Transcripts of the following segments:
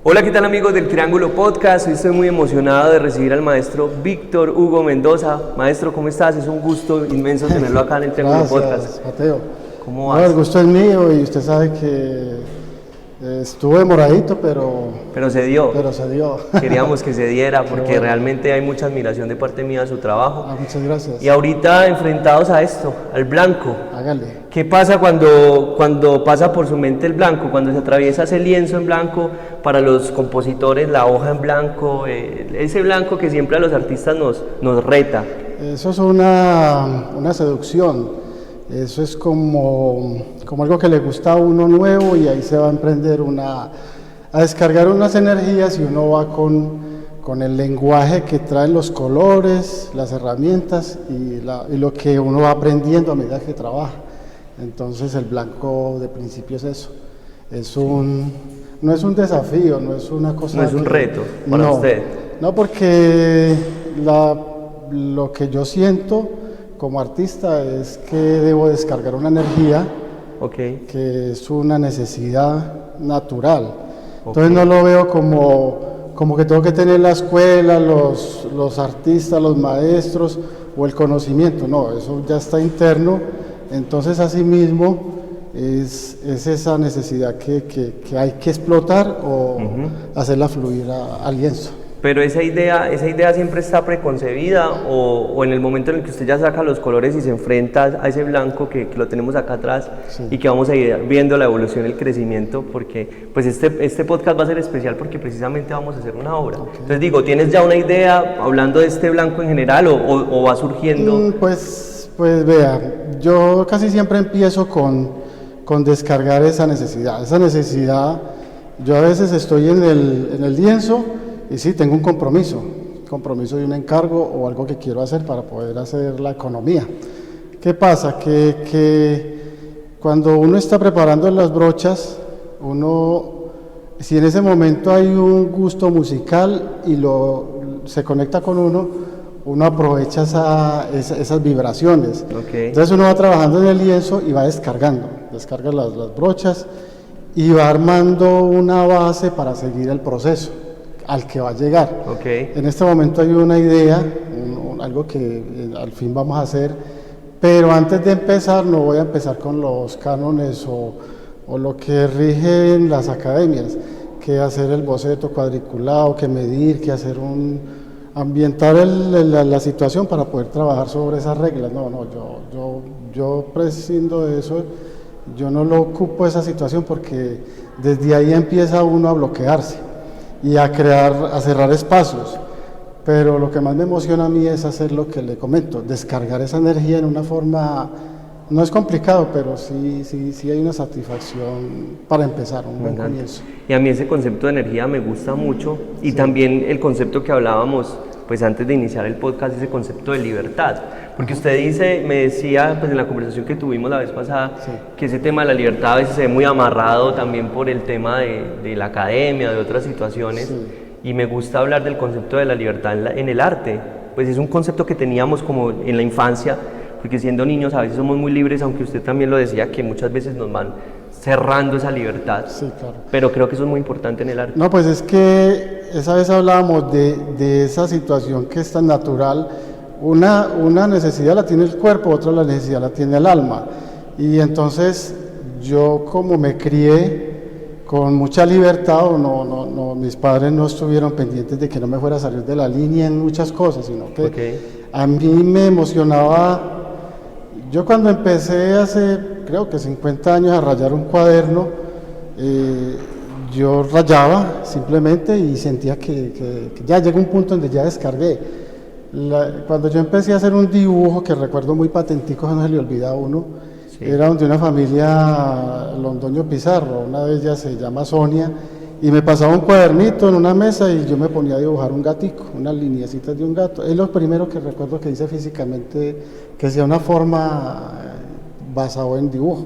Hola, ¿qué tal amigos del Triángulo Podcast? Hoy estoy muy emocionado de recibir al maestro Víctor Hugo Mendoza. Maestro, ¿cómo estás? Es un gusto inmenso tenerlo acá en el Triángulo Podcast. Gracias, Mateo. ¿Cómo vas? El gusto es mío y usted sabe que estuvo demoradito, Pero se dio. se dio. Queríamos que se diera porque bueno. Realmente hay mucha admiración de parte mía a su trabajo. Muchas gracias. Y ahorita enfrentados a esto, al blanco. Hágale. ¿Qué pasa cuando pasa por su mente el blanco? Cuando se atraviesa ese lienzo en blanco, para los compositores la hoja en blanco, ese blanco que siempre a los artistas nos reta. Eso es una seducción. Eso es como algo que le gusta a uno nuevo y ahí se va a emprender a descargar unas energías y uno va con el lenguaje que traen los colores, las herramientas y lo que uno va aprendiendo a medida que trabaja. Entonces el blanco de principio es eso. No es un desafío, no es una cosa. No es un reto para usted. No, porque lo que yo siento como artista es que debo descargar una energía que es una necesidad natural. Entonces no lo veo como que tengo que tener la escuela, los artistas, los maestros o el conocimiento. No, eso ya está interno. Entonces asimismo es esa necesidad que hay que explotar o hacerla fluir al lienzo. Pero esa idea siempre está preconcebida o en el momento en el que usted ya saca los colores y se enfrenta a ese blanco que lo tenemos acá atrás, sí, y que vamos a ir viendo la evolución, el crecimiento, porque pues este podcast va a ser especial porque precisamente vamos a hacer una obra. Entonces digo, ¿tienes ya una idea hablando de este blanco en general o va surgiendo? Pues vea, yo casi siempre empiezo con descargar esa necesidad. Esa necesidad, yo a veces estoy en el lienzo y sí, tengo un compromiso de un encargo o algo que quiero hacer para poder hacer la economía. ¿Qué pasa? Que cuando uno está preparando las brochas, si en ese momento hay un gusto musical y se conecta con uno aprovecha esas vibraciones. Entonces uno va trabajando en el lienzo y va descarga las brochas y va armando una base para seguir el proceso al que va a llegar. En este momento hay una idea, algo que al fin vamos a hacer, pero antes de empezar no voy a empezar con los cánones o lo que rigen las academias, que hacer el boceto cuadriculado, que medir, que hacer ambientar la situación para poder trabajar sobre esas reglas. Yo prescindo de eso, yo no lo ocupo esa situación porque desde ahí empieza uno a bloquearse y a cerrar espacios, pero lo que más me emociona a mí es hacer lo que le comento, descargar esa energía en una forma, no es complicado, pero sí hay una satisfacción para empezar, un buen comienzo. Y a mí ese concepto de energía me gusta mucho y también el concepto que hablábamos pues antes de iniciar el podcast, ese concepto de libertad, porque usted me decía pues en la conversación que tuvimos la vez pasada, que ese tema de la libertad a veces se ve muy amarrado también por el tema de la academia, de otras situaciones, y me gusta hablar del concepto de la libertad en el arte, pues es un concepto que teníamos como en la infancia, porque siendo niños a veces somos muy libres, aunque usted también lo decía, que muchas veces nos van cerrando esa libertad, claro. Pero creo que eso es muy importante en el arte. No, pues es que esa vez hablábamos de esa situación que es tan natural. Una necesidad la tiene el cuerpo, otra la necesidad la tiene el alma. Y entonces yo, como me crié con mucha libertad, mis padres no estuvieron pendientes de que no me fuera a salir de la línea en muchas cosas, sino que a mí me emocionaba. Yo cuando empecé hace, creo que 50 años, a rayar un cuaderno, yo rayaba simplemente y sentía que ya llegó un punto donde ya descargué. Cuando yo empecé a hacer un dibujo, que recuerdo muy patentico, no se le olvida a uno, era de una familia Londoño Pizarro, una de ellas se llama Sonia, y me pasaba un cuadernito en una mesa y yo me ponía a dibujar un gatico, unas lineecitas de un gato. Es lo primero que recuerdo que hice físicamente, que sea una forma basado en dibujo.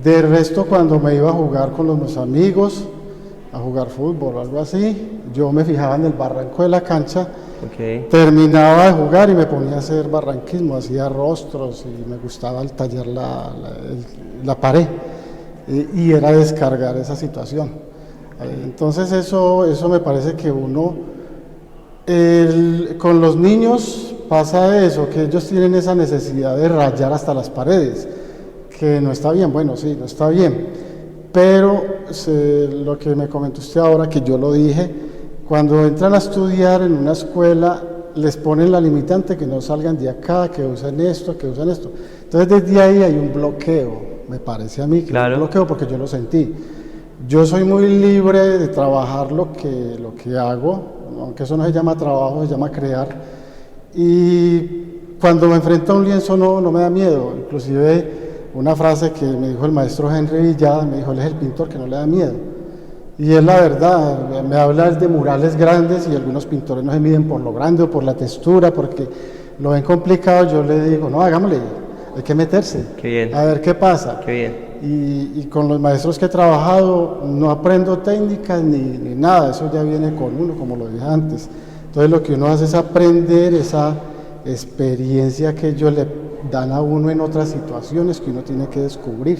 De resto, cuando me iba a jugar con mis amigos, a jugar fútbol o algo así, yo me fijaba en el barranco de la cancha, terminaba de jugar y me ponía a hacer barranquismo, hacía rostros y me gustaba tallar la pared, y era descargar esa situación. Entonces eso me parece que uno, con los niños pasa eso, que ellos tienen esa necesidad de rayar hasta las paredes, que no está bien, bueno, sí, no está bien, pero lo que me comentó usted ahora, que yo lo dije, cuando entran a estudiar en una escuela, les ponen la limitante que no salgan de acá, que usen esto, que usen esto. Entonces desde ahí hay un bloqueo, me parece a mí que Claro. es un bloqueo porque yo lo sentí. Yo soy muy libre de trabajar lo que hago, aunque eso no se llama trabajo, se llama crear. Y cuando me enfrento a un lienzo no me da miedo. Inclusive una frase que me dijo el maestro Henry Villada, me dijo, él es el pintor que no le da miedo. Y es la verdad, me hablas de murales grandes y algunos pintores no se miden por lo grande o por la textura, porque lo ven complicado. Yo le digo, no, hagámosle, hay que meterse, Qué bien. a ver qué pasa. Qué bien. Y con los maestros que he trabajado no aprendo técnicas ni nada, eso ya viene con uno, como lo dije antes. Entonces lo que uno hace es aprender esa experiencia que ellos le dan a uno en otras situaciones que uno tiene que descubrir,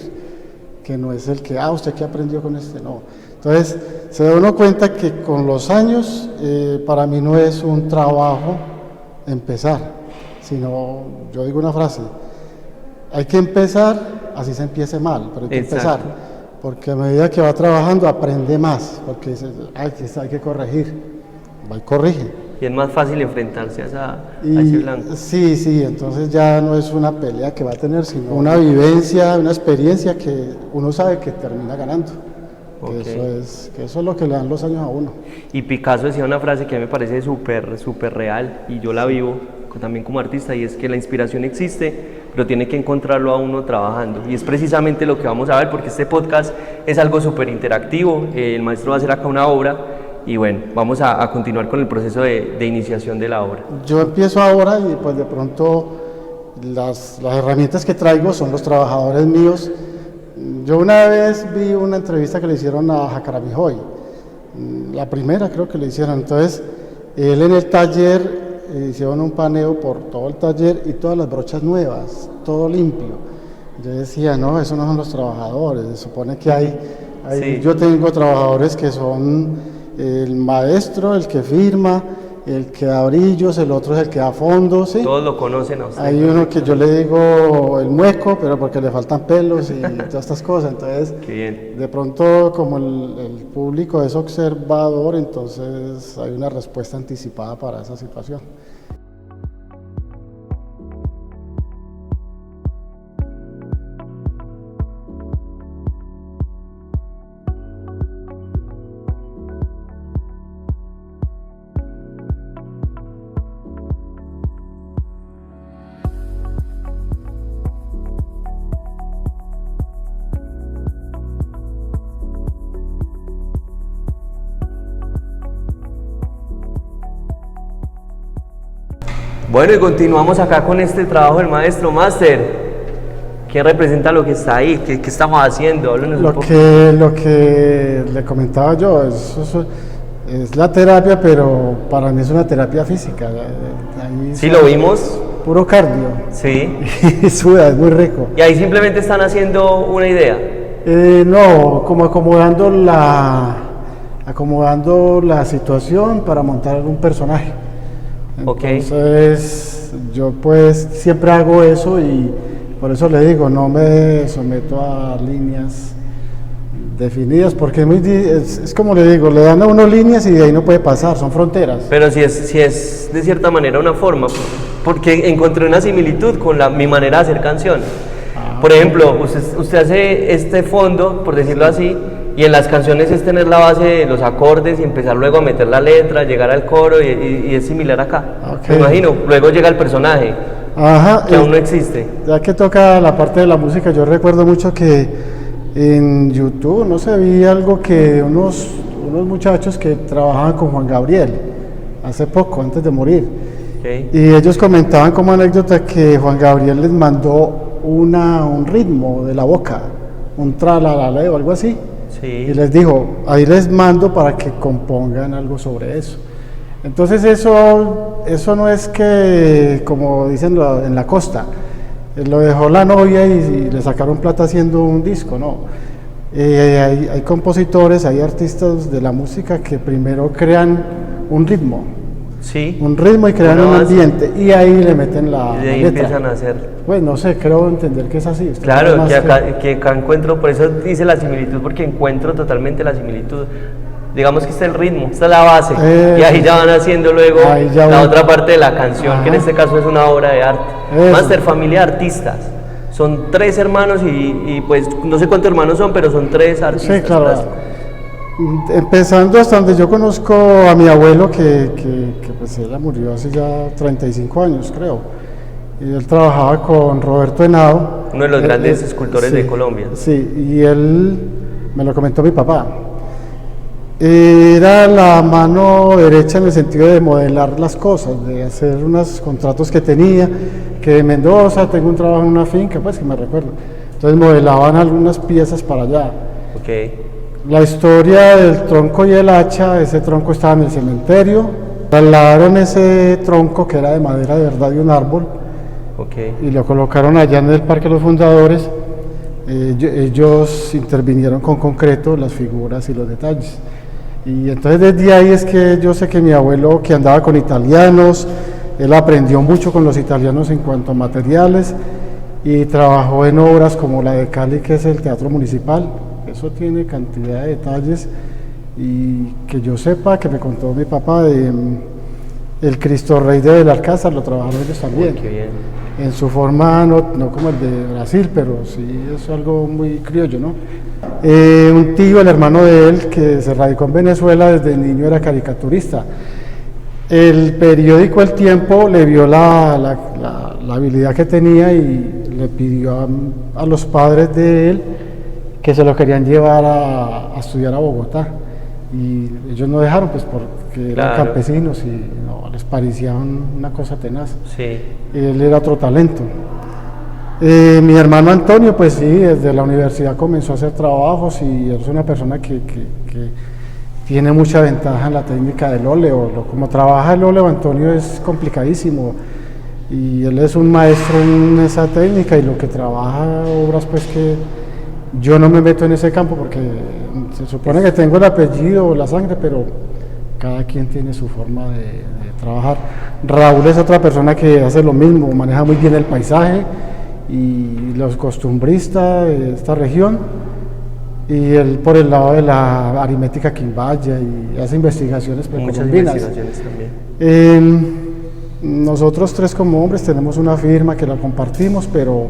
que no es el que, usted qué aprendió con este, no. Entonces se da uno cuenta que con los años para mí no es un trabajo empezar, sino, yo digo una frase, hay que empezar, así se empiece mal, pero hay que empezar, porque a medida que va trabajando aprende más, porque dice, hay que corregir, va y corrige. Y es más fácil enfrentarse a ese blanco. Sí, entonces ya no es una pelea que va a tener, sino una vivencia, una experiencia que uno sabe que termina ganando. Okay. Que eso es lo que le dan los años a uno. Y Picasso decía una frase que a mí me parece súper real, y yo la vivo también como artista, y es que la inspiración existe, pero tiene que encontrarlo a uno trabajando, y es precisamente lo que vamos a ver, porque este podcast es algo súper interactivo. El maestro va a hacer acá una obra, y bueno, vamos a continuar con el proceso de iniciación de la obra. Yo empiezo ahora y pues de pronto las herramientas que traigo son los trabajadores míos. Yo una vez vi una entrevista que le hicieron a Jacaranda Joy, la primera creo que le hicieron. Entonces él en el taller hicieron un paneo por todo el taller y todas las brochas nuevas, todo limpio. Yo decía, no, esos no son los trabajadores, se supone que hay sí. Yo tengo trabajadores que son el maestro, el que firma, el que da brillos, el otro es el que da fondos, ¿sí? Todos lo conocen a usted. Hay uno que yo le digo el mueco, pero porque le faltan pelos y todas estas cosas. Entonces, qué bien. De pronto, como el público es observador, entonces hay una respuesta anticipada para esa situación. Bueno, y continuamos acá con este trabajo del maestro Máster. ¿Qué representa lo que está ahí? ¿Qué estamos haciendo? Háblenos un poco. Lo que le comentaba yo, eso es la terapia, pero para mí es una terapia física. Ahí sí, lo vimos. Puro cardio. Sí. Y suda, es muy rico. ¿Y ahí simplemente están haciendo una idea? No, como acomodando la situación para montar un personaje. Entonces, yo pues siempre hago eso y por eso le digo, no me someto a líneas definidas, porque es como le digo, le dan a uno líneas y de ahí no puede pasar, son fronteras. Pero si es de cierta manera una forma, porque encontré una similitud con mi manera de hacer canción. Por ejemplo, usted hace este fondo, por decirlo así, y en las canciones es tener la base de los acordes y empezar luego a meter la letra, llegar al coro, y es similar acá. Me imagino, luego llega el personaje, que aún no existe. Ya que toca la parte de la música, yo recuerdo mucho que en YouTube, no sé, vi algo que unos muchachos que trabajaban con Juan Gabriel, hace poco, antes de morir, y ellos comentaban como anécdota que Juan Gabriel les mandó un ritmo de la boca, un tralalale o algo así. Sí. Y les dijo, ahí les mando para que compongan algo sobre eso. Entonces eso no es que, como dicen en la costa, lo dejó la novia y le sacaron plata haciendo un disco, no. Hay compositores, hay artistas de la música que primero crean un ritmo, Sí. y crean Una un base. ambiente y ahí le meten la Y de ahí letra. empiezan a hacer. Pues no sé, creo entender que es así. Usted sabe Claro, más que acá encuentro, por eso dice la similitud, porque encuentro totalmente la similitud. Digamos que este es el ritmo, esta es la base, y ahí ya van haciendo luego ahí ya la van. otra parte de la canción, que en Ajá. este caso es una obra de arte. Eso. Máster, familia de artistas. Son 3 hermanos y pues no sé cuántos hermanos son, pero son 3 artistas. Sí, claro. plásticos. Empezando hasta donde yo conozco a mi abuelo, que pues él murió hace ya 35 años, creo. Y él trabajaba con Roberto Henao. Uno de los grandes escultores de Colombia. Sí, y él me lo comentó mi papá. Era la mano derecha en el sentido de modelar las cosas, de hacer unos contratos que tenía, que de Mendoza tengo un trabajo en una finca, pues que me recuerdo. Entonces modelaban algunas piezas para allá. Ok. La historia del tronco y el hacha, ese tronco estaba en el cementerio, trasladaron ese tronco que era de madera de verdad de un árbol Ok. y lo colocaron allá en el Parque de los Fundadores. Ellos intervinieron con concreto las figuras y los detalles. Y entonces desde ahí es que yo sé que mi abuelo, que andaba con italianos, él aprendió mucho con los italianos en cuanto a materiales y trabajó en obras como la de Cali, que es el Teatro Municipal. Eso tiene cantidad de detalles y que yo sepa, que me contó mi papá, el Cristo Rey de Belalcázar lo trabajaron ellos también. Uy, qué bien. En su forma, no como el de Brasil, pero sí es algo muy criollo, ¿no? Un tío, el hermano de él, que se radicó en Venezuela desde niño, era caricaturista. El periódico El Tiempo le vio la habilidad que tenía y le pidió a los padres de él que se lo querían llevar a estudiar a Bogotá. Y ellos no dejaron, pues porque eran Claro. campesinos y no les parecía una cosa tenaz. Sí. Él era otro talento. Mi hermano Antonio, pues sí, desde la universidad comenzó a hacer trabajos y es una persona que tiene mucha ventaja en la técnica del óleo. Como trabaja el óleo, Antonio, es complicadísimo y él es un maestro en esa técnica y lo que trabaja obras, pues que yo no me meto en ese campo porque se supone que tengo el apellido o la sangre, pero cada quien tiene su forma de trabajar. Raúl es otra persona que hace lo mismo, maneja muy bien el paisaje y los costumbristas de esta región, y él por el lado de la aritmética quimbaya y hace investigaciones Muchas precolombinas. investigaciones también. Nosotros 3 como hombres tenemos una firma que la compartimos, pero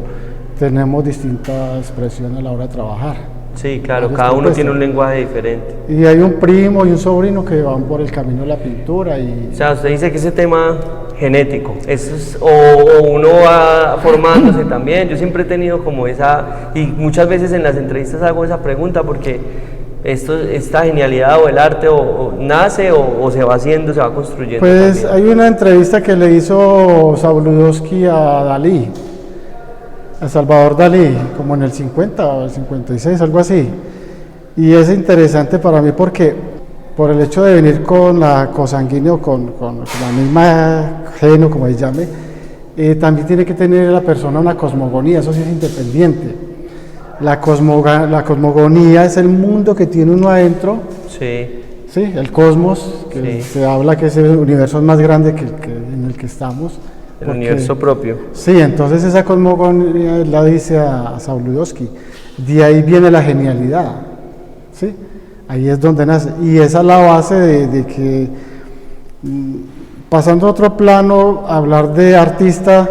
tenemos distinta expresión a la hora de trabajar. Sí, claro, Varias cada uno propuestas. tiene un lenguaje diferente. Y hay un primo y un sobrino que van por el camino de la pintura y O sea, usted dice que ese tema genético, eso es, o uno va formándose también. Yo siempre he tenido como esa, y muchas veces en las entrevistas hago esa pregunta porque esta genialidad o el arte o nace o se va haciendo, se va construyendo. pues también. hay una entrevista que le hizo Sabludowski a Dalí, a Salvador Dalí, como en el 50 o el 56, algo así. Y es interesante para mí porque por el hecho de venir con la cosanguíneo, con la misma geno, como se llame, también tiene que tener la persona una cosmogonía, eso sí es independiente. La cosmogonía es el mundo que tiene uno adentro, Sí, ¿sí? El cosmos, que Sí. se habla que ese universo es más grande que en el que estamos. el porque- universo propio. Sí, entonces esa cosmogonía la dice a Sabludowski. De ahí viene la genialidad, ¿sí? Ahí es donde nace. Y esa es la base de que, pasando a otro plano, hablar de artista,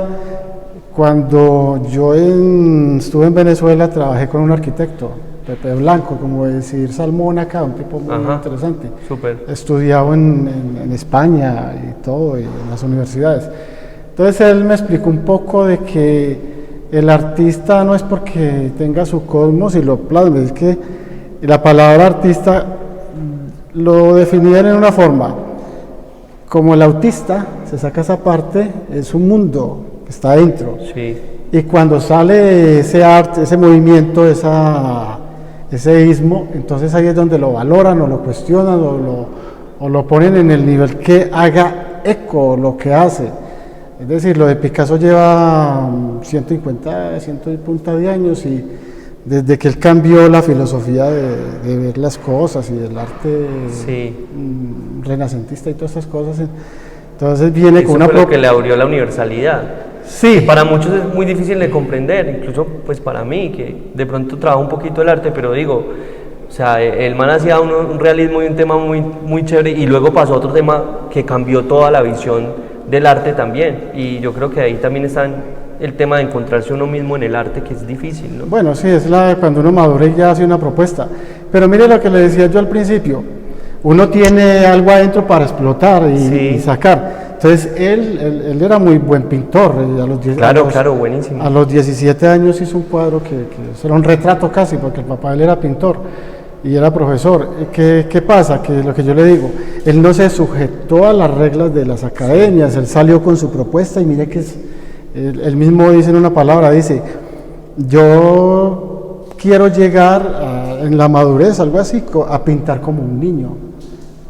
cuando yo estuve en Venezuela trabajé con un arquitecto, Pepe Blanco, como decir Salmón acá, un tipo muy Ajá. interesante. Súper. Estudiado en España y todo, y en las universidades. Entonces él me explicó un poco de que el artista no es porque tenga su cosmos y lo plasme, es que la palabra artista lo definían en una forma, como el autista, se saca esa parte, es un mundo que está adentro. Sí, Y cuando sale ese arte, ese movimiento, ese ismo, entonces ahí es donde lo valoran o lo cuestionan o lo ponen en el nivel que haga eco lo que hace. Es decir, lo de Picasso lleva 150 de años y desde que él cambió la filosofía de ver las cosas y del arte Sí. renacentista y todas estas cosas. Entonces viene Eso con una fue lo que le abrió la universalidad. Sí, Para muchos es muy difícil de comprender, incluso pues para mí, que de pronto trabajo un poquito el arte, pero digo, o sea, el man hacía un realismo y un tema muy chévere, y luego pasó a otro tema que cambió toda la visión del arte también, y yo creo que ahí también está el tema de encontrarse uno mismo en el arte, que es difícil, ¿no? bueno, sí, es cuando uno madura y ya hace una propuesta. Pero mire lo que le decía yo al principio, uno tiene algo adentro para explotar y sacar. Entonces él era muy buen pintor. Claro, buenísimo. A los 17 años hizo un cuadro que era un retrato casi, porque el papá de él era pintor y era profesor. ¿Qué pasa? Que lo que yo le digo, él no se sujetó a las reglas de las academias, él salió con su propuesta y mire que él mismo dice en una palabra, dice, yo quiero llegar en la madurez, algo así, a pintar como un niño,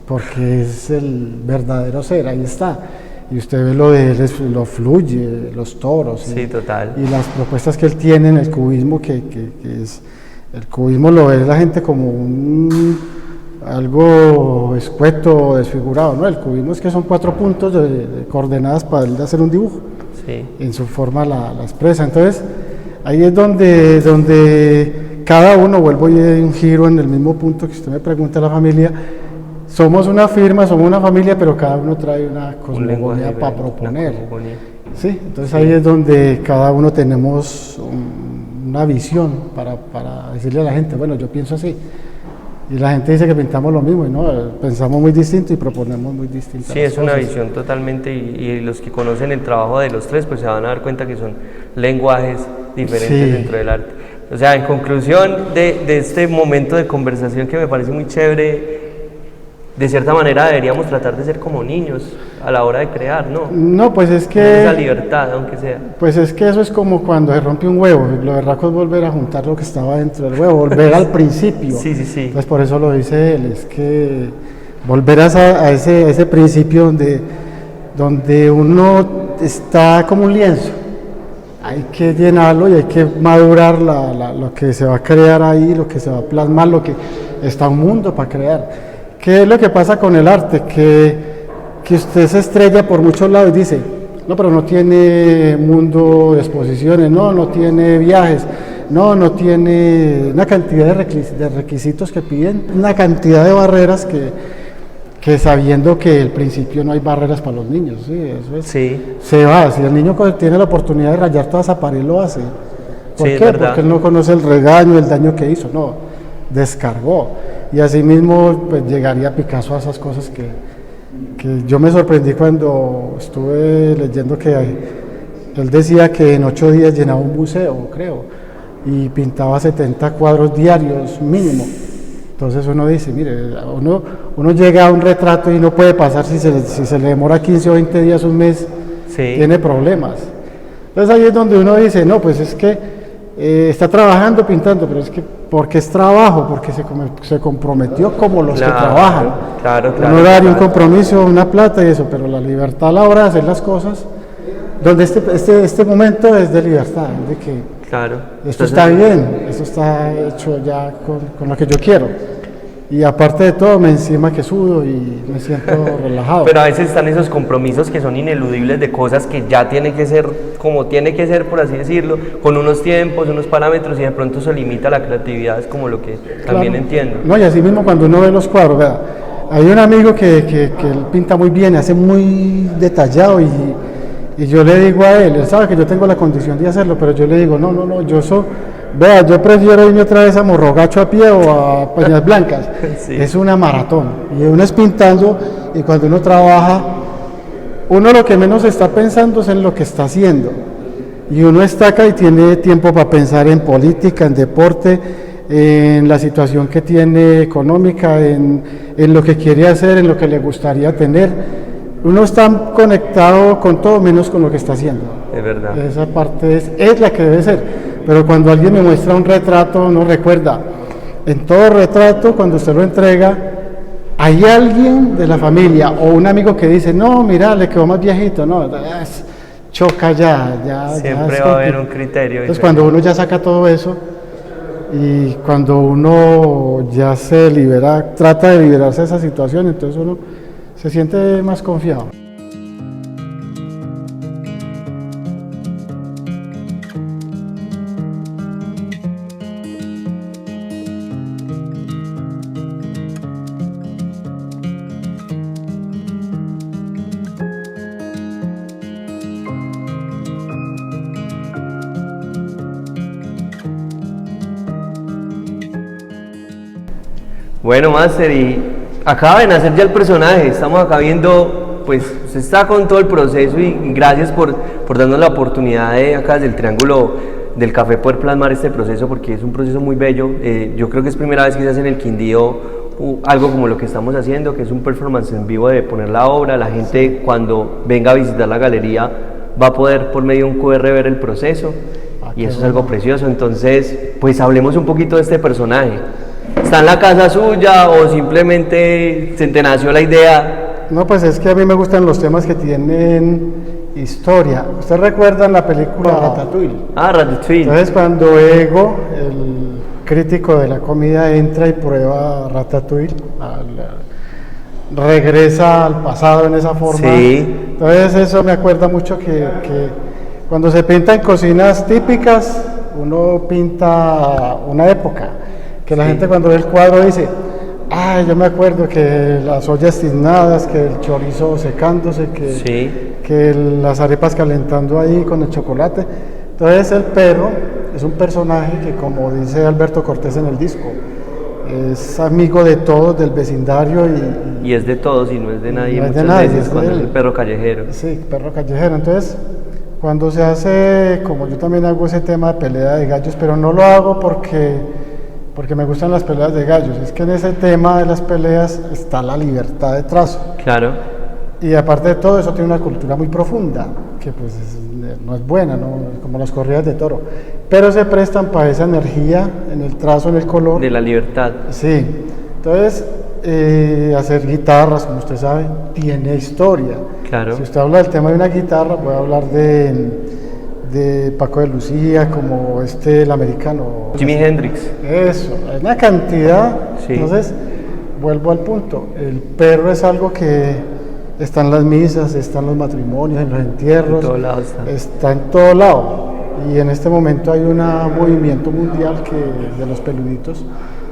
porque es el verdadero ser, ahí está. Y usted ve lo de él, lo fluye, los toros. Sí, total. Y las propuestas que él tiene en el cubismo, que es, el cubismo lo ve la gente como algo escueto, desfigurado, ¿no? El cubismo es que son 4 puntos de coordenadas para él hacer un dibujo. Sí. En su forma la expresa. Entonces, ahí es donde cada uno, vuelvo y doy un giro en el mismo punto que usted me pregunta a la familia. Somos una firma, somos una familia, pero cada uno trae una cosmogonía para proponer. Sí, entonces ahí es donde cada uno tenemos una visión para decirle a la gente, bueno, yo pienso así. Y la gente dice que pintamos lo mismo, y no, pensamos muy distinto y proponemos muy distinto. Sí, es una visión totalmente, y los que conocen el trabajo de los tres, pues se van a dar cuenta que son lenguajes diferentes dentro del arte. O sea, en conclusión de este momento de conversación que me parece muy chévere, de cierta manera deberíamos tratar de ser como niños a la hora de crear, ¿no? No, pues es que... Esa libertad, aunque sea. Pues es que eso es como cuando se rompe un huevo, lo berraco es volver a juntar lo que estaba dentro del huevo, volver al principio. Sí. Pues por eso lo dice él, es que volver a ese principio donde uno está como un lienzo, hay que llenarlo y hay que madurar lo que se va a crear ahí, lo que se va a plasmar, lo que está un mundo para crear. ¿Qué es lo que pasa con el arte? Que usted se estrella por muchos lados y dice, no, pero no tiene mundo de exposiciones, no tiene viajes, no tiene una cantidad de requisitos que piden, una cantidad de barreras que sabiendo que al principio no hay barreras para los niños, ¿sí? Eso es, se va, si el niño tiene la oportunidad de rayar toda esa pared, lo hace. ¿Por qué? Porque él no conoce el regaño, el daño que hizo, no, descargó. Y así mismo pues, llegaría Picasso a esas cosas que yo me sorprendí cuando estuve leyendo que él decía que en 8 días llenaba un museo, creo, y pintaba 70 cuadros diarios mínimo. Entonces uno dice, mire, uno llega a un retrato y no puede pasar si se le demora 15 o 20 días, un mes, tiene problemas. Entonces ahí es donde uno dice, no, pues es que está trabajando, pintando, pero es que porque es trabajo, porque se comprometió como los que trabajan. Claro. Un horario, un compromiso, una plata y eso, pero la libertad a la hora de hacer las cosas, donde este momento es de libertad, de que esto está bien, esto está hecho ya con lo que yo quiero. Y aparte de todo, me encima que sudo y me siento relajado. Pero a veces están esos compromisos que son ineludibles de cosas que ya tienen que ser como tiene que ser, por así decirlo, con unos tiempos, unos parámetros, y de pronto se limita la creatividad, es como lo que también entiendo. No, y así mismo cuando uno ve los cuadros, vea, hay un amigo que él pinta muy bien, hace muy detallado, y yo le digo a él sabe que yo tengo la condición de hacerlo, pero yo le digo, no, yo prefiero irme otra vez a Morrogacho a pie o a Peñas Blancas. Es una maratón, y uno es pintando, y cuando uno trabaja, uno lo que menos está pensando es en lo que está haciendo, y uno está acá y tiene tiempo para pensar en política, en deporte, en la situación que tiene económica, en lo que quiere hacer, en lo que le gustaría tener. Uno está conectado con todo menos con lo que está haciendo. Es verdad. Esa parte es la que debe ser. Pero cuando alguien me muestra un retrato, no recuerda. En todo retrato, cuando usted lo entrega, hay alguien de la familia o un amigo que dice, no, mira, le quedó más viejito. No, choca ya. Siempre va a haber un criterio. Entonces, cuando uno ya saca todo eso, y cuando uno ya se libera, trata de liberarse de esa situación, entonces uno se siente más confiado. Bueno, Master, y acaba de nacer ya el personaje, estamos acá viendo, pues usted está con todo el proceso y gracias por darnos la oportunidad de acá desde el Triángulo del Café poder plasmar este proceso, porque es un proceso muy bello. Yo creo que es primera vez que se hace en el Quindío algo como lo que estamos haciendo, que es un performance en vivo de poner la obra. La gente cuando venga a visitar la galería va a poder por medio de un QR ver el proceso y eso es algo precioso. Entonces, pues hablemos un poquito de este personaje. ¿Está en la casa suya o simplemente se te nació la idea? No, pues es que a mí me gustan los temas que tienen historia. ¿Usted recuerda la película Ratatouille? Ah, Ratatouille. Entonces cuando Ego, el crítico de la comida, entra y prueba Ratatouille, regresa al pasado en esa forma. Sí. Entonces eso me acuerda mucho que cuando se pintan cocinas típicas, uno pinta una época. Que la gente cuando ve el cuadro dice, ah, yo me acuerdo que las ollas tiznadas, que el chorizo secándose, que las arepas calentando ahí con el chocolate. Entonces el perro es un personaje que, como dice Alberto Cortés en el disco, es amigo de todos, del vecindario. Y es de todos y no es de nadie, no es muchas de nadie, veces es cuando de es él. el perro callejero. Sí, perro callejero. Entonces, cuando se hace, como yo también hago ese tema de pelea de gallos, pero no lo hago porque me gustan las peleas de gallos, es que en ese tema de las peleas está la libertad de trazo. Claro. Y aparte de todo, eso tiene una cultura muy profunda, que pues no es buena, ¿no? Como las corridas de toro, pero se prestan para esa energía en el trazo, en el color. De la libertad. Sí, entonces hacer guitarras, como usted sabe, tiene historia. Claro. Si usted habla del tema de una guitarra, voy a hablar de Paco de Lucía, como el americano. Jimi Hendrix. Eso, hay una cantidad. Sí. Entonces, vuelvo al punto, el perro es algo que está en las misas, está en los matrimonios, en los entierros, En todo lado está en todo lado. Y en este momento hay un movimiento mundial de los peluditos,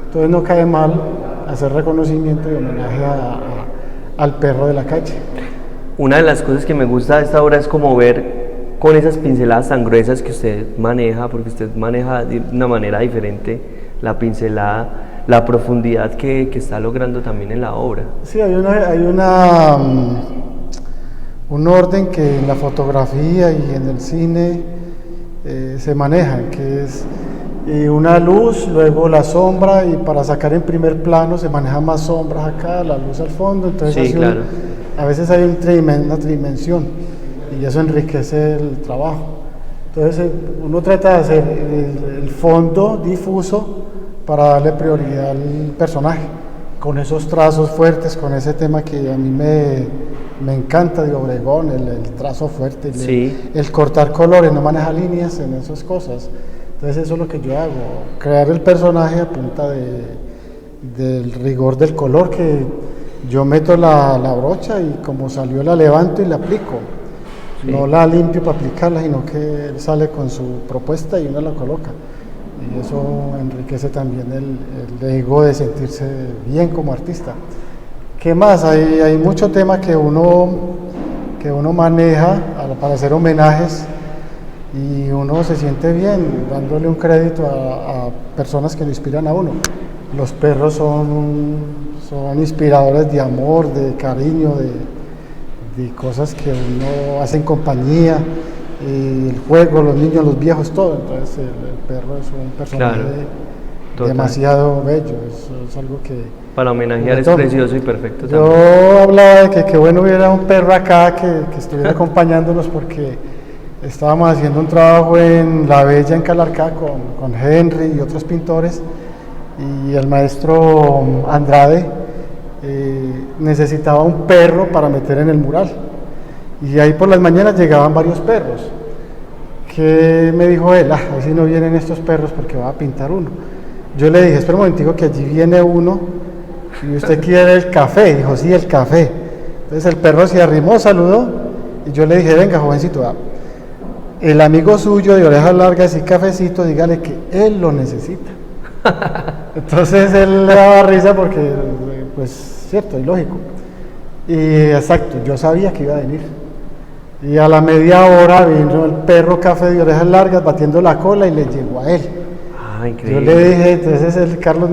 entonces no cae mal hacer reconocimiento y homenaje al perro de la calle. Una de las cosas que me gusta de esta obra es como ver con esas pinceladas tan gruesas que usted maneja, porque usted maneja de una manera diferente la pincelada, la profundidad que está logrando también en la obra. Sí, hay un orden que en la fotografía y en el cine se maneja, que es una luz, luego la sombra, y para sacar en primer plano se maneja más sombras acá, la luz al fondo, entonces Sí, claro. a veces hay una tridimensión y eso enriquece el trabajo. Entonces uno trata de hacer el fondo difuso para darle prioridad al personaje, con esos trazos fuertes, con ese tema que a mí me encanta de Obregón, el trazo fuerte, Sí. el cortar colores, no maneja líneas en esas cosas. Entonces eso es lo que yo hago, crear el personaje a punta del rigor del color, que yo meto la brocha y como salió la levanto y la aplico. Sí. No la limpio para aplicarla, sino que él sale con su propuesta y uno la coloca. Y eso enriquece también el ego de sentirse bien como artista. ¿Qué más? Hay mucho tema que uno maneja para hacer homenajes y uno se siente bien dándole un crédito a personas que lo inspiran a uno. Los perros son inspiradores de amor, de cariño, de cosas que uno hace en compañía, el juego, los niños, los viejos, todo. Entonces el perro es un personaje demasiado bello, es algo que... Para homenajear es precioso y perfecto yo también. Yo hablaba de que qué bueno hubiera un perro acá que estuviera acompañándonos, porque estábamos haciendo un trabajo en La Bella, en Calarcá, con Henry y otros pintores, y el maestro Andrade necesitaba un perro para meter en el mural, y ahí por las mañanas llegaban varios perros. Que me dijo él, así no vienen estos perros porque va a pintar uno. yo le dije, espera un momentico que allí viene uno y usted quiere el café. Dijo, sí, el café. Entonces el perro se arrimó, saludó y yo le dije, venga, jovencito, el amigo suyo de orejas largas y cafecito, dígale que él lo necesita. Entonces él le daba risa porque, pues, cierto y lógico. Y exacto, yo sabía que iba a venir. Y a la media hora vino el perro café de orejas largas batiendo la cola y le llegó a él. Ah, increíble. Yo le dije, entonces el Carlos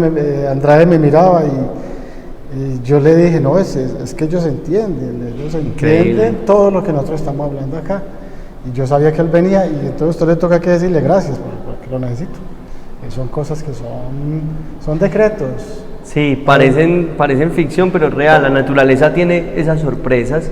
Andrade me miraba y yo le dije, no, es que ellos entienden todo lo que nosotros estamos hablando acá. Y yo sabía que él venía y entonces a usted le toca que decirle gracias porque lo necesito. Y son cosas que son decretos. Sí, parecen ficción, pero es real. La naturaleza tiene esas sorpresas.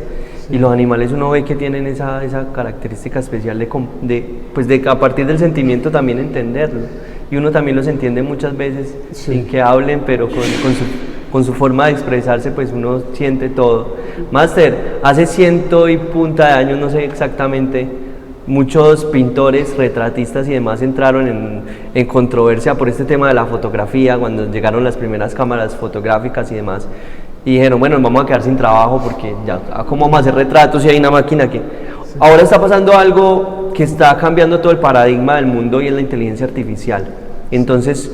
Sí. Y los animales uno ve que tienen esa característica especial de a partir del sentimiento también entenderlo. Y uno también los entiende muchas veces sin que hablen, pero con su forma de expresarse, pues uno siente todo. Máster, hace 100 y punta de años, no sé exactamente, muchos pintores, retratistas y demás entraron en controversia por este tema de la fotografía, cuando llegaron las primeras cámaras fotográficas y demás. Y dijeron, bueno, nos vamos a quedar sin trabajo porque ya, ¿cómo vamos a hacer retratos si hay una máquina que...? Sí. Ahora está pasando algo que está cambiando todo el paradigma del mundo y es la inteligencia artificial. Entonces,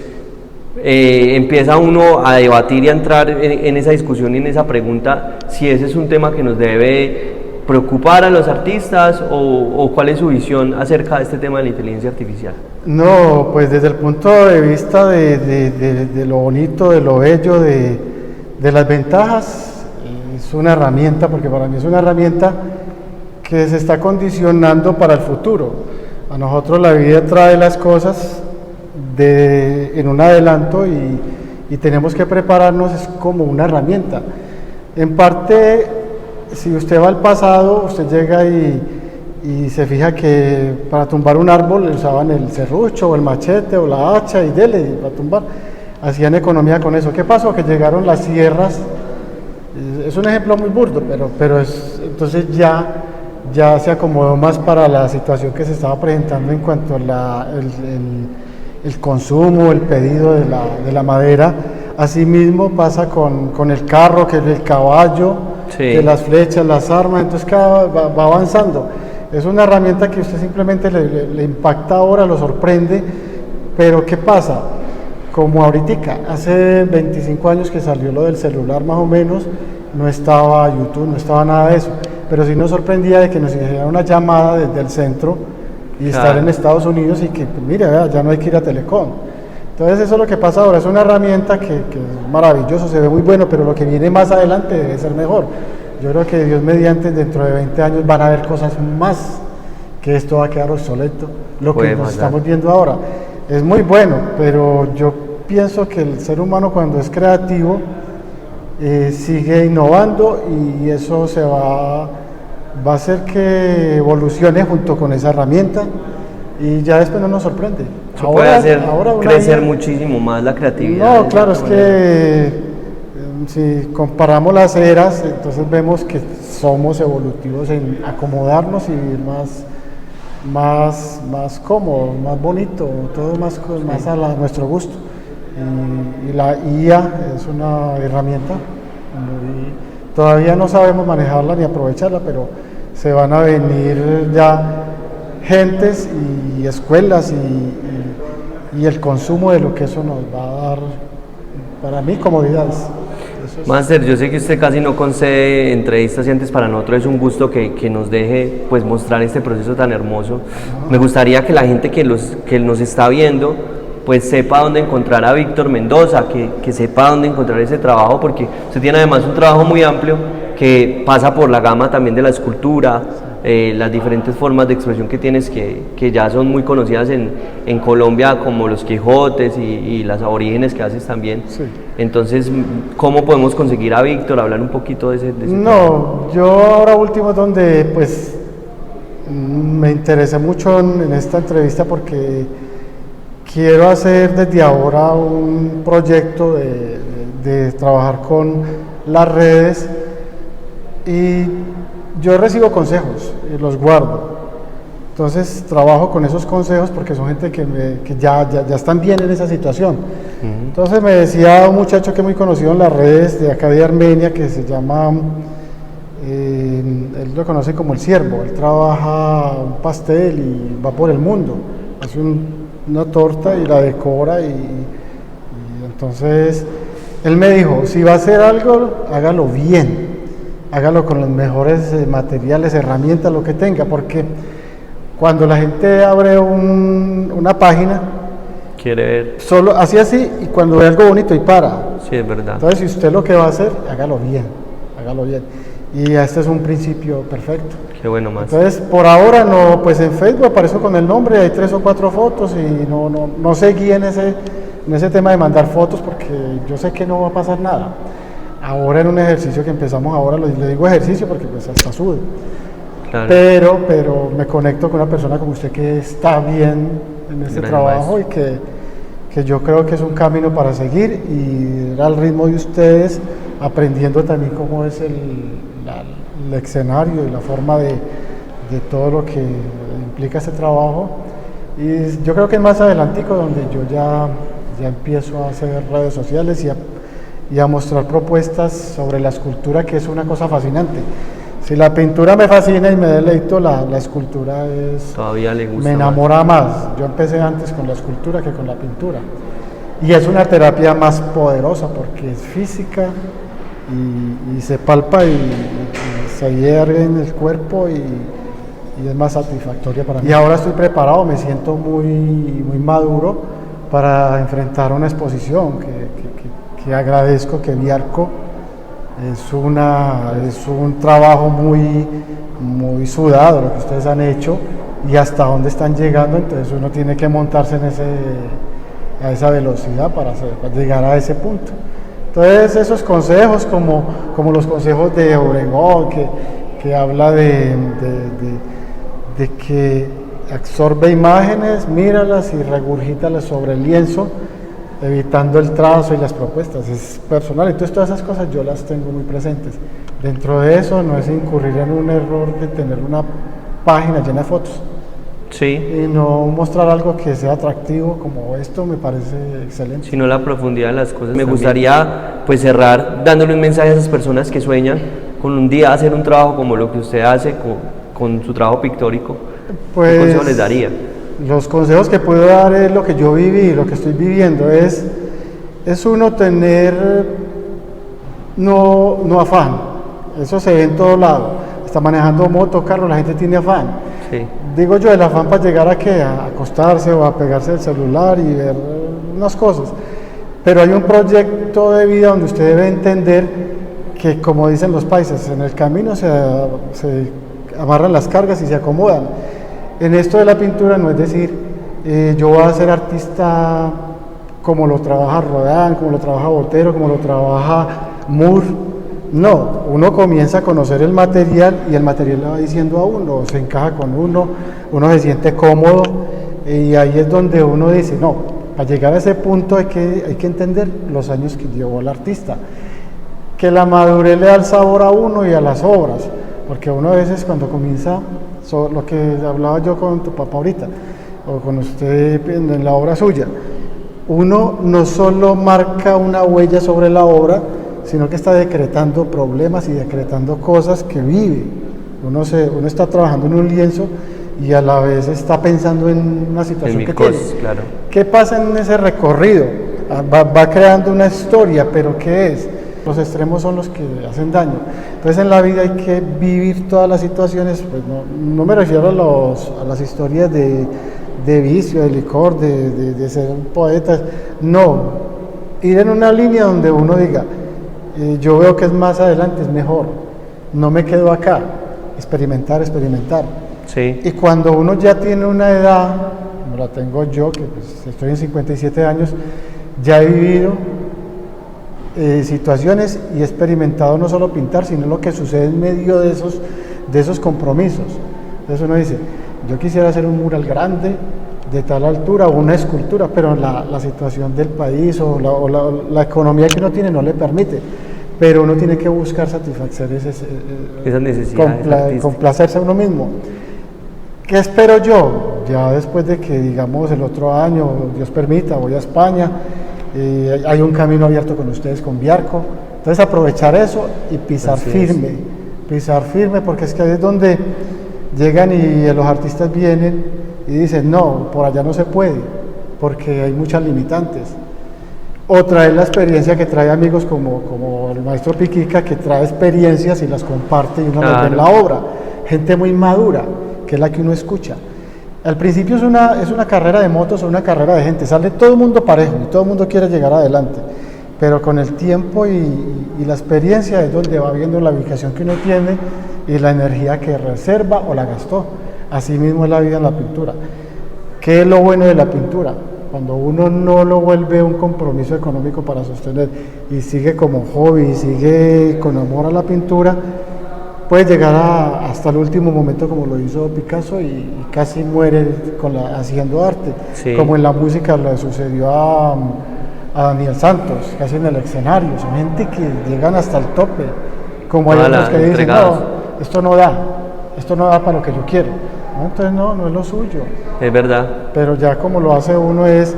empieza uno a debatir y a entrar en esa discusión y en esa pregunta si ese es un tema que nos debe preocupar a los artistas o cuál es su visión acerca de este tema de la inteligencia artificial. No, pues desde el punto de vista de lo bonito, de lo bello, de las ventajas, es una herramienta, porque para mí es una herramienta que se está condicionando para el futuro. A nosotros la vida trae las cosas en un adelanto y tenemos que prepararnos, es como una herramienta. En parte, si usted va al pasado, usted llega y se fija que para tumbar un árbol usaban el serrucho o el machete o la hacha y dele para tumbar. Hacían economía con eso. ¿Qué pasó? Que llegaron las sierras. Es un ejemplo muy burdo, pero entonces ya se acomodó más para la situación que se estaba presentando en cuanto a el consumo, el pedido de la madera. Asimismo pasa con el carro, que es el caballo, sí, de las flechas, las armas, entonces va avanzando. Es una herramienta que usted simplemente le impacta ahora, lo sorprende, pero ¿qué pasa? Como ahorita, hace 25 años que salió lo del celular más o menos, no estaba YouTube, no estaba nada de eso, pero sí nos sorprendía de que nos hiciera una llamada desde el centro y estar en Estados Unidos y que, pues, mire, ya no hay que ir a Telecom. Entonces eso es lo que pasa ahora, es una herramienta que es maravilloso, se ve muy bueno, pero lo que viene más adelante debe ser mejor. Yo creo que Dios mediante, dentro de 20 años van a haber cosas más, que esto va a quedar obsoleto, lo que nos estamos viendo ahora. Es muy bueno, pero yo pienso que el ser humano cuando es creativo sigue innovando y eso va a hacer que evolucione junto con esa herramienta y ya después no nos sorprende. Eso puede hacer crecer muchísimo más la creatividad. No, claro, es que si comparamos las eras, entonces vemos que somos evolutivos en acomodarnos y vivir más cómodo, más bonito, todo más a nuestro gusto. Y la IA es una herramienta, todavía no sabemos manejarla ni aprovecharla, pero se van a venir ya gentes y escuelas y el consumo de lo que eso nos va a dar, para mí, comodidades. Máster, yo sé que usted casi no concede entrevistas y antes para nosotros es un gusto que nos deje pues mostrar este proceso tan hermoso. Me gustaría que la gente que nos está viendo pues sepa dónde encontrar a Víctor Mendoza, que sepa dónde encontrar ese trabajo, porque usted tiene además un trabajo muy amplio que pasa por la gama también de la escultura, las diferentes formas de expresión que tienes que ya son muy conocidas en Colombia, como los Quijotes y las aborígenes que haces también. Sí. Entonces, ¿cómo podemos conseguir a Víctor? Hablar un poquito de ese No, yo ahora último es donde pues me interesé mucho en esta entrevista porque quiero hacer desde ahora un proyecto de trabajar con las redes y yo recibo consejos y los guardo Entonces trabajo con esos consejos porque son gente que ya están bien en esa situación. Entonces me decía un muchacho que es muy conocido en las redes de acá de Armenia, que se llama, él lo conoce como el Ciervo. Él trabaja un pastel y va por el mundo, hace una torta y la decora y entonces él me dijo, si va a hacer algo, hágalo bien, hágalo con los mejores materiales, herramientas, lo que tenga, porque cuando la gente abre una página, quiere ver. solo así, y cuando ve algo bonito y para. Sí, es verdad. Entonces, si usted lo que va a hacer, hágalo bien, hágalo bien. Y este es un principio perfecto. Qué bueno, más. Entonces, por ahora no, pues en Facebook aparezco con el nombre, hay 3 o 4 fotos y no seguí en ese tema de mandar fotos porque yo sé que no va a pasar nada. Ahora en un ejercicio que empezamos ahora, le digo ejercicio porque pues hasta sudo. Claro. Pero me conecto con una persona como usted que está bien en este trabajo y que yo creo que es un camino para seguir y ir al ritmo de ustedes, aprendiendo también cómo es el escenario y la forma de todo lo que implica este trabajo. Y yo creo que es más adelantico donde yo ya empiezo a hacer redes sociales y a mostrar propuestas sobre la escultura, que es una cosa fascinante. Si la pintura me fascina y me deleito, la escultura todavía le gusta, me enamora más. Yo empecé antes con la escultura que con la pintura. Y es una terapia más poderosa porque es física y se palpa y se hierve en el cuerpo y es más satisfactoria para mí. Y ahora estoy preparado, me siento muy maduro para enfrentar una exposición que agradezco que Viarco es un trabajo muy sudado lo que ustedes han hecho y hasta dónde están llegando, entonces uno tiene que montarse a esa velocidad para llegar a ese punto. Entonces esos consejos como los consejos de Obregón que habla de que absorbe imágenes, míralas y regurgítalas sobre el lienzo, evitando el trazo y las propuestas, es personal. Entonces todas esas cosas yo las tengo muy presentes. Dentro de eso no es incurrir en un error de tener una página llena de fotos. Sí. Y no mostrar algo que sea atractivo como esto me parece excelente. Sino la profundidad de las cosas. Me gustaría pues cerrar dándole un mensaje a esas personas que sueñan con un día hacer un trabajo como lo que usted hace con su trabajo pictórico. Pues, ¿qué consejo les daría? Los consejos que puedo dar es lo que yo viví, lo que estoy viviendo, es uno tener no afán, eso se ve en todo lado, está manejando moto, carro, la gente tiene afán. Sí. Digo yo, el afán para llegar a acostarse o a pegarse el celular y ver unas cosas, pero hay un proyecto de vida donde usted debe entender que, como dicen los paisas, en el camino se amarran las cargas y se acomodan. En esto de la pintura no es decir, yo voy a ser artista como lo trabaja Rodin, como lo trabaja Botero, como lo trabaja Moore. No, uno comienza a conocer el material y el material le va diciendo a uno, se encaja con uno se siente cómodo y ahí es donde uno dice, no, para llegar a ese punto hay que entender los años que llevó el artista, que la madurez le da el sabor a uno y a las obras, porque uno a veces cuando comienza, lo que hablaba yo con tu papá ahorita, o con usted en la obra suya, uno no solo marca una huella sobre la obra, sino que está decretando problemas y decretando cosas que vive. Uno está trabajando en un lienzo y a la vez está pensando en una situación que tiene. Claro. ¿Qué pasa en ese recorrido? Va creando una historia, pero ¿qué es? Los extremos son los que hacen daño. Entonces en la vida hay que vivir todas las situaciones, pues no me refiero a las historias de vicio, de licor, de ser poetas, no, ir en una línea donde uno diga, yo veo que es más adelante, es mejor, no me quedo acá, experimentar. Sí. Y cuando uno ya tiene una edad, como la tengo yo, que pues estoy en 57 años, ya he vivido situaciones y he experimentado no solo pintar, sino lo que sucede en medio de esos compromisos. Entonces uno dice, yo quisiera hacer un mural grande, de tal altura, o una escultura, pero la situación del país o la economía que uno tiene no le permite. Pero uno tiene que buscar satisfacer esas necesidades, complacerse a uno mismo. ¿Qué espero yo? Ya después de que, digamos, el otro año, Dios permita, voy a España, hay un camino abierto con ustedes, con Biarco. Entonces aprovechar eso y pisar firme, porque es que ahí es donde llegan y los artistas vienen y dicen, no, por allá no se puede, porque hay muchas limitantes. Otra es la experiencia que trae amigos como el maestro Piquica, que trae experiencias y las comparte y uno las ve en la obra. Gente muy madura, que es la que uno escucha. Al principio es una carrera de motos o una carrera de gente, sale todo el mundo parejo y todo el mundo quiere llegar adelante, pero con el tiempo y la experiencia es donde va viendo la ubicación que uno tiene y la energía que reserva o la gastó. Así mismo es la vida en la pintura. ¿Qué es lo bueno de la pintura? Cuando uno no lo vuelve un compromiso económico para sostener y sigue como hobby, y sigue con amor a la pintura, puede llegar hasta el último momento como lo hizo Picasso y casi muere haciendo arte, sí. Como en la música le sucedió a Daniel Santos, casi en el escenario. Son gente que llegan hasta el tope, como hay otros que dicen, no, esto no da para lo que yo quiero. No, entonces no es lo suyo. Es verdad. Pero ya como lo hace uno es,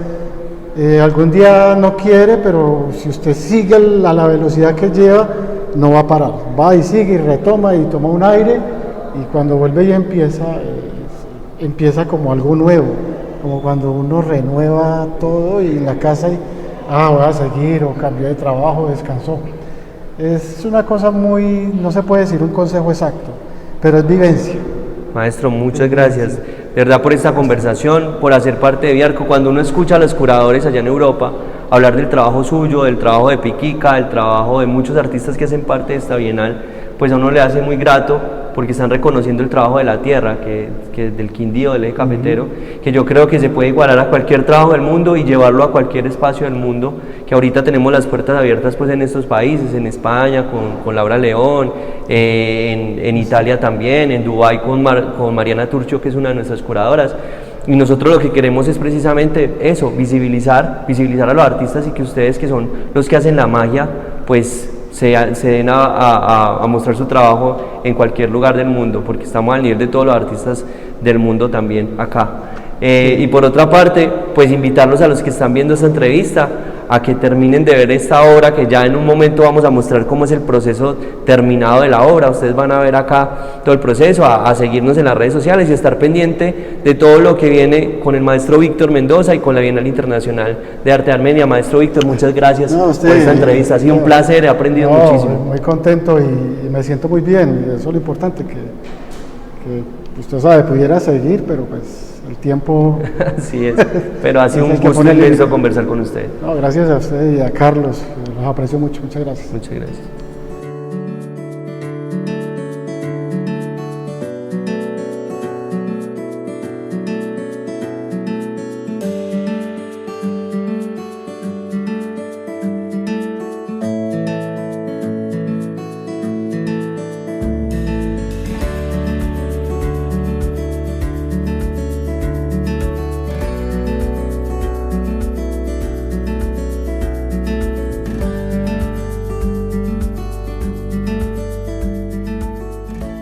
algún día no quiere, pero si usted sigue a la velocidad que lleva, no va a parar. Va y sigue y retoma y toma un aire y cuando vuelve ya empieza como algo nuevo, como cuando uno renueva todo y en la casa voy a seguir o cambió de trabajo, descansó. Es una cosa no se puede decir un consejo exacto, pero es vivencia. Maestro, muchas gracias, de verdad, por esta conversación, por hacer parte de Biarco. Cuando uno escucha a los curadores allá en Europa hablar del trabajo suyo, del trabajo de Piquica, del trabajo de muchos artistas que hacen parte de esta Bienal, pues a uno le hace muy grato, porque están reconociendo el trabajo de la tierra, que del Quindío, del eje cafetero, que yo creo que se puede igualar a cualquier trabajo del mundo y llevarlo a cualquier espacio del mundo, que ahorita tenemos las puertas abiertas pues en estos países, en España con Laura León, en Italia también, en Dubái con Mariana Turcio, que es una de nuestras curadoras. Y nosotros lo que queremos es precisamente eso, visibilizar a los artistas y que ustedes, que son los que hacen la magia, pues se den a mostrar su trabajo en cualquier lugar del mundo, porque estamos al nivel de todos los artistas del mundo también acá. Y por otra parte, pues invitarlos a los que están viendo esta entrevista a que terminen de ver esta obra, que ya en un momento vamos a mostrar cómo es el proceso terminado de la obra. Ustedes van a ver acá todo el proceso, a seguirnos en las redes sociales y a estar pendiente de todo lo que viene con el maestro Víctor Mendoza y con la Bienal Internacional de Arte de Armenia. Maestro Víctor, muchas gracias por esta entrevista, ha sido un placer, he aprendido muchísimo. Muy contento y me siento muy bien, y eso es lo importante, que usted sabe, pudiera seguir, pero pues el tiempo... Así es, pero ha sido un gusto inmenso conversar con usted. No, gracias a usted y a Carlos, los aprecio mucho, muchas gracias. Muchas gracias.